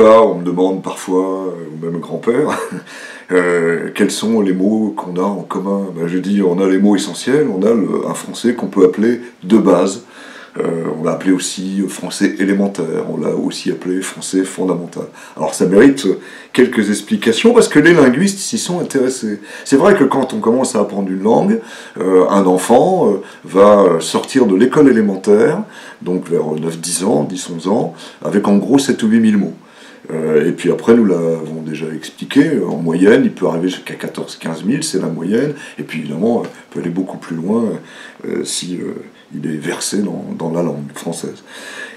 pas, on me demande parfois, ou même grand-père, quels sont les mots qu'on a en commun. Ben, je dis, on a les mots essentiels, on a un français qu'on peut appeler de base. On l'a appelé aussi français élémentaire, on l'a aussi appelé français fondamental. Alors ça mérite quelques explications parce que les linguistes s'y sont intéressés. C'est vrai que quand on commence à apprendre une langue, un enfant va sortir de l'école élémentaire, donc vers 9-10 ans, 10-11 ans, avec en gros 7 ou 8 000 mots. Et puis après, nous l'avons déjà expliqué, en moyenne, il peut arriver jusqu'à 14-15 000, c'est la moyenne, et puis évidemment, il peut aller beaucoup plus loin si il est versé dans la langue française.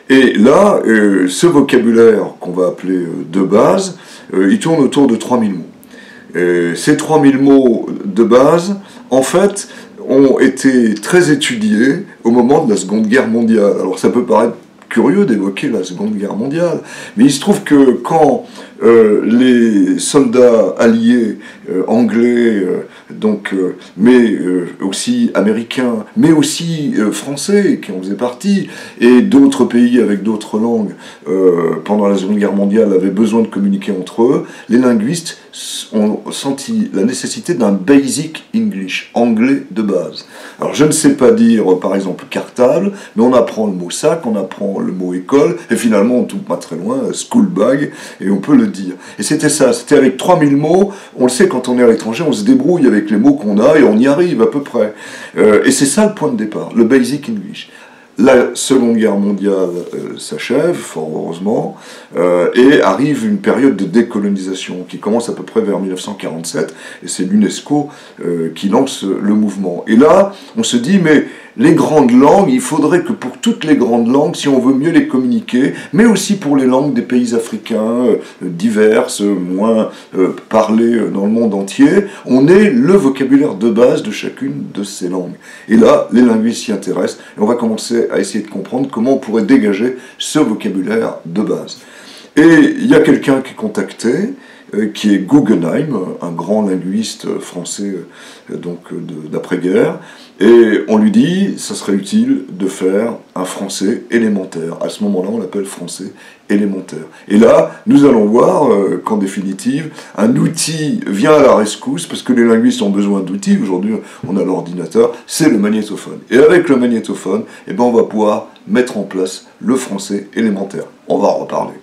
Et là, ce vocabulaire qu'on va appeler de base, il tourne autour de 3000 mots. Ces 3000 mots de base, en fait, ont été très étudiés au moment de la Seconde Guerre mondiale. Alors ça peut paraître curieux d'évoquer la Seconde Guerre mondiale, mais il se trouve que quand les soldats alliés, anglais, mais aussi américains, mais aussi français, qui en faisaient partie, et d'autres pays avec d'autres langues, pendant la Seconde Guerre mondiale, avaient besoin de communiquer entre eux, les linguistes ont senti la nécessité d'un basic English, anglais de base. Alors je ne sais pas dire, par exemple, cartable, mais on apprend le mot sac, on apprend le mot école, et finalement, on ne tombe pas très loin, school bag, et on peut le dire. Et c'était ça, c'était avec 3000 mots, on le sait, quand on est à l'étranger, on se débrouille avec les mots qu'on a, et on y arrive à peu près. Et c'est ça le point de départ, le basic English. La Seconde Guerre mondiale s'achève, fort heureusement, et arrive une période de décolonisation qui commence à peu près vers 1947, et c'est l'UNESCO qui lance le mouvement. Et là, on se dit, mais les grandes langues, il faudrait que pour toutes les grandes langues, si on veut mieux les communiquer, mais aussi pour les langues des pays africains, diverses, moins parlées dans le monde entier, on ait le vocabulaire de base de chacune de ces langues. Et là, les linguistes s'y intéressent, et on va commencer à essayer de comprendre comment on pourrait dégager ce vocabulaire de base. Et il y a quelqu'un qui est contacté, qui est Guggenheim, un grand linguiste français d'après-guerre, et on lui dit, ça serait utile de faire un français élémentaire. À ce moment-là, on l'appelle français élémentaire. Et là, nous allons voir qu'en définitive, un outil vient à la rescousse, parce que les linguistes ont besoin d'outils. Aujourd'hui, on a l'ordinateur, c'est le magnétophone. Et avec le magnétophone, eh ben, on va pouvoir mettre en place le français élémentaire. On va en reparler.